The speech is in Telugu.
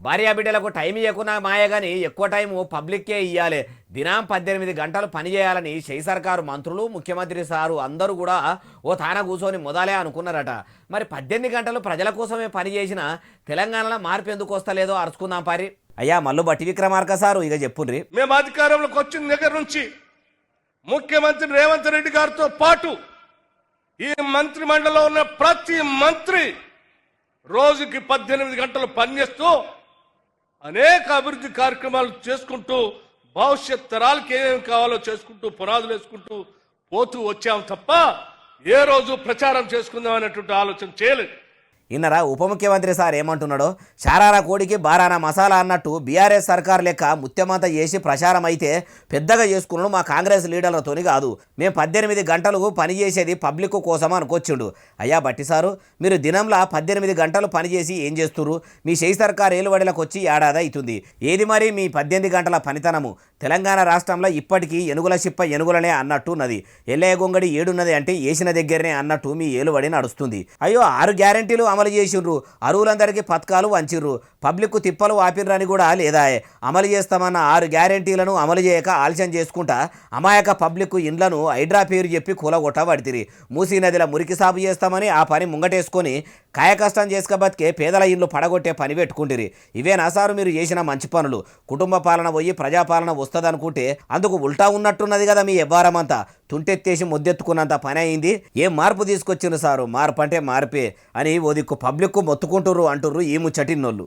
భార్యాబిడ్డలకు టైం ఇవ్వకున్నా మాయ కానీ ఎక్కువ టైము పబ్లిక్కే ఇవ్వాలి. దినం 18 గంటలు పని చేయాలని షై సర్కారు మంత్రులు, ముఖ్యమంత్రి సారు అందరూ కూడా ఓ తాన కూర్చొని మొదలే అనుకున్నారట. మరి 18 గంటలు ప్రజల కోసమే పని చేసిన తెలంగాణలో మార్పు ఎందుకు వస్తలేదో అరుచుకుందాం పారి. అయ్యా మల్లు బట్టి విక్రమార్క సారు ఇక చెప్పుండ్రి. మేము అధికారంలోకి వచ్చిన దగ్గర నుంచి ముఖ్యమంత్రి రేవంత్ రెడ్డి గారితో పాటు ఈ మంత్రి మండలిలో ఉన్న ప్రతి మంత్రి రోజుకి 18 గంటలు పనిచేస్తూ అనేక అభివృద్ధి కార్యక్రమాలు చేసుకుంటూ భవిష్యత్ తరాలకి ఏమేమి కావాలో చేసుకుంటూ పునాదులు వేసుకుంటూ పోతూ వచ్చాం తప్ప ఏ రోజు ప్రచారం చేసుకుందాం అనేటువంటి ఆలోచన చేయలేదు. ఇన్నరా ఉప ముఖ్యమంత్రి సార్ ఏమంటున్నాడో, షారారా కోడికి బారానా మసాలా అన్నట్టు బీఆర్ఎస్ సర్కార్ లెక్క ముత్యమంతా చేసి ప్రచారం అయితే పెద్దగా చేసుకున్నాడు మా కాంగ్రెస్ లీడర్లతోని కాదు. మేము 18 గంటలు పని చేసేది పబ్లిక్ కోసం అనుకొచ్చిండు. అయ్యా బట్టి సారు, మీరు దినంలో 18 గంటలు పనిచేసి ఏం చేస్తున్నారు? మీ షై సర్కార్ ఏలుబడిలకు వచ్చి ఏడాది అవుతుంది. ఏది మరి మీ 18 గంటల పనితనము? తెలంగాణ రాష్ట్రంలో ఇప్పటికీ ఎనుగుల చిప్ప ఎనుగులనే అన్నట్టు ఉన్నది. ఎల్లయ్య గొంగడి ఏడున్నది అంటే వేసిన దగ్గరనే అన్నట్టు మీ ఏలుబడి నడుస్తుంది. అయ్యో 6 గ్యారెంటీలు అమలు చేసిండ్రు, అరువులందరికీ పథకాలు వంచిర్రు, పబ్లిక్ తిప్పలు ఆపిర్రని కూడా లేదా? అమలు చేస్తామన్న 6 గ్యారెంటీలను అమలు చేయక ఆలస్యం చేసుకుంటా అమాయక పబ్లిక్ ఇండ్లను హైడ్రా పేరు చెప్పి కూలగొట్టబడితిరి. మూసీ నదిలో మురికి సాగు చేస్తామని ఆ పని ముంగటేసుకొని కాయకష్టం చేసుక బతికే పేదల ఇండ్లు పడగొట్టే పని పెట్టుకుంటిరి. ఇవేనా సారు మీరు చేసిన మంచి పనులు? కుటుంబ పాలన పోయి ప్రజాపాలన వస్తుందనుకుంటే అందుకు ఉల్టా ఉన్నట్టున్నది కదా మీ వ్యవహారమంతా. తుంటెత్తేసి ముద్దెత్తుకున్నంత పని అయింది. ఏం మార్పు తీసుకొచ్చిండ్రు సారు? మార్పు అంటే మార్పే అని ఓ దిక్కు పబ్లిక్ మొత్తుకుంటుర్రు అంటుర్రు ఈ ముచ్చటిన్నోళ్ళు.